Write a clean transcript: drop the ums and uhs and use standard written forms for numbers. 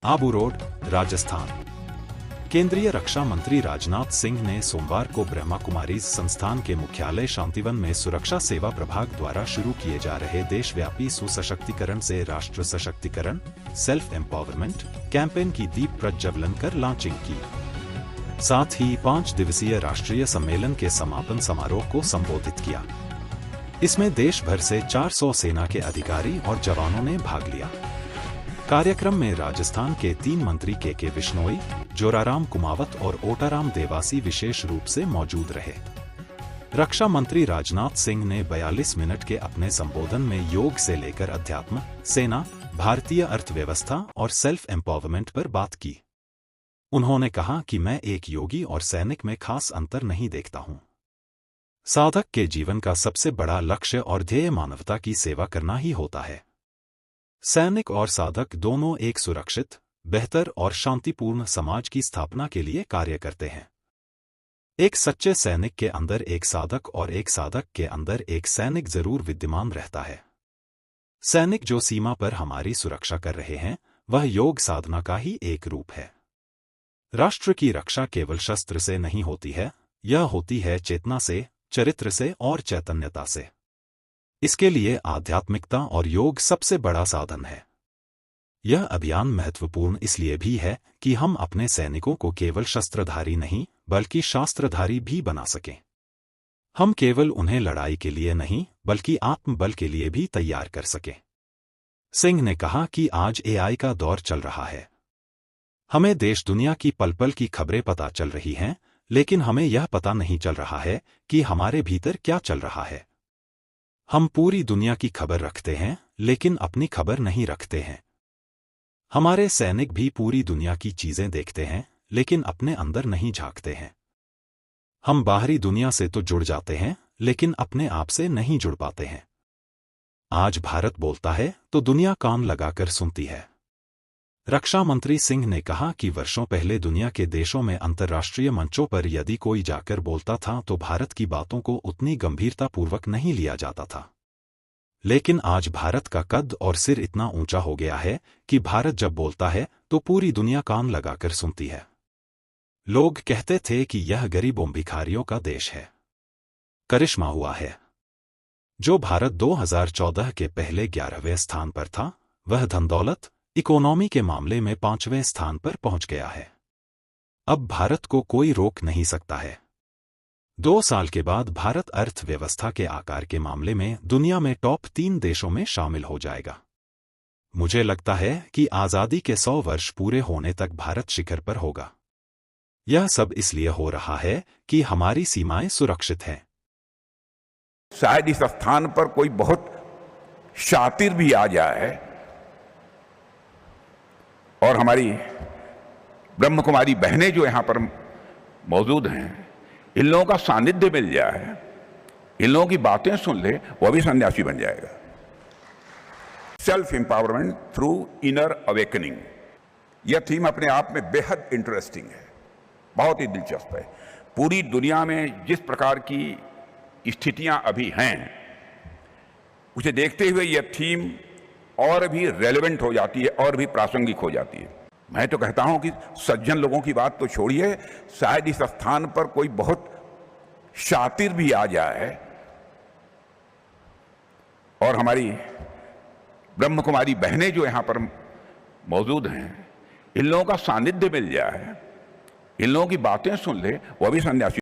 Abu road, Rajasthan. केंद्रीय रक्षा मंत्री राजनाथ सिंह ने सोमवार को ब्रह्मा कुमारीज संस्थान के मुख्यालय शांतिवन में सुरक्षा सेवा प्रभाग द्वारा शुरू किए जा रहे देशव्यापी सुसशक्तिकरण से राष्ट्र सशक्तिकरण सेल्फ एम्पावरमेंट कैंपेन की दीप प्रज्वलन कर लॉन्चिंग की। साथ ही 5 दिवसीय राष्ट्रीय सम्मेलन के समापन समारोह को संबोधित किया। इसमें देश भर से 400 सेना के अधिकारी और जवानों ने भाग लिया। कार्यक्रम में राजस्थान के 3 मंत्री के बिश्नोई, जोराराम कुमावत और ओटाराम देवासी विशेष रूप से मौजूद रहे। रक्षा मंत्री राजनाथ सिंह ने 42 मिनट के अपने संबोधन में योग से लेकर अध्यात्म, सेना, भारतीय अर्थव्यवस्था और सेल्फ एम्पावरमेंट पर बात की। उन्होंने कहा कि मैं एक योगी और सैनिक में खास अंतर नहीं देखता हूं। साधक के जीवन का सबसे बड़ा लक्ष्य और ध्येय मानवता की सेवा करना ही होता है। सैनिक और साधक दोनों एक सुरक्षित, बेहतर और शांतिपूर्ण समाज की स्थापना के लिए कार्य करते हैं। एक सच्चे सैनिक के अंदर एक साधक और एक साधक के अंदर एक सैनिक जरूर विद्यमान रहता है। सैनिक जो सीमा पर हमारी सुरक्षा कर रहे हैं, वह योग साधना का ही एक रूप है। राष्ट्र की रक्षा केवल शस्त्र से नहीं होती है, यह होती है चेतना से, चरित्र से और चैतन्यता से। इसके लिए आध्यात्मिकता और योग सबसे बड़ा साधन है। यह अभियान महत्वपूर्ण इसलिए भी है कि हम अपने सैनिकों को केवल शस्त्रधारी नहीं, बल्कि शास्त्रधारी भी बना सकें। हम केवल उन्हें लड़ाई के लिए नहीं, बल्कि आत्मबल के लिए भी तैयार कर सकें। सिंह ने कहा कि आज एआई का दौर चल रहा है। हमें देश दुनिया की पल पल की खबरें पता चल रही हैं, लेकिन हमें यह पता नहीं चल रहा है कि हमारे भीतर क्या चल रहा है। हम पूरी दुनिया की खबर रखते हैं, लेकिन अपनी खबर नहीं रखते हैं। हमारे सैनिक भी पूरी दुनिया की चीजें देखते हैं, लेकिन अपने अंदर नहीं झांकते हैं। हम बाहरी दुनिया से तो जुड़ जाते हैं, लेकिन अपने आप से नहीं जुड़ पाते हैं। आज भारत बोलता है तो दुनिया कान लगाकर सुनती है। रक्षा मंत्री सिंह ने कहा कि वर्षों पहले दुनिया के देशों में अंतर्राष्ट्रीय मंचों पर यदि कोई जाकर बोलता था तो भारत की बातों को उतनी गंभीरतापूर्वक नहीं लिया जाता था। लेकिन आज भारत का कद और सिर इतना ऊंचा हो गया है कि भारत जब बोलता है तो पूरी दुनिया कान लगाकर सुनती है। लोग कहते थे कि यह गरीबों भिखारियों का देश है। करिश्मा हुआ है। जो भारत 2014 के पहले 11वें स्थान पर था, वह धन दौलत, इकोनॉमी के मामले में 5वें स्थान पर पहुंच गया है। अब भारत को कोई रोक नहीं सकता है। 2 साल के बाद भारत अर्थव्यवस्था के आकार के मामले में दुनिया में टॉप 3 देशों में शामिल हो जाएगा। मुझे लगता है कि आजादी के 100 वर्ष पूरे होने तक भारत शिखर पर होगा। यह सब इसलिए हो रहा है कि हमारी सीमाएं सुरक्षित हैं। शायद इस स्थान पर कोई बहुत शातिर भी आ जाए और हमारी ब्रह्म कुमारी बहनें जो यहां पर मौजूद हैं, इन लोगों का सानिध्य मिल जाए, इन लोगों की बातें सुन ले, वह भी सन्यासी बन जाएगा। Self empowerment through inner awakening, यह थीम अपने आप में बेहद इंटरेस्टिंग है, बहुत ही दिलचस्प है। पूरी दुनिया में जिस प्रकार की स्थितियां अभी हैं, उसे देखते हुए यह थीम और भी रेलेवेंट हो जाती है और भी प्रासंगिक हो जाती है। मैं तो कहता हूं कि सज्जन लोगों की बात तो छोड़िए, शायद इस स्थान पर कोई बहुत शातिर भी आ जाए और हमारी ब्रह्म कुमारी बहनें जो यहां पर मौजूद हैं, इन लोगों का सानिध्य मिल जाए, इन लोगों की बातें सुन ले, वह भी सन्यासी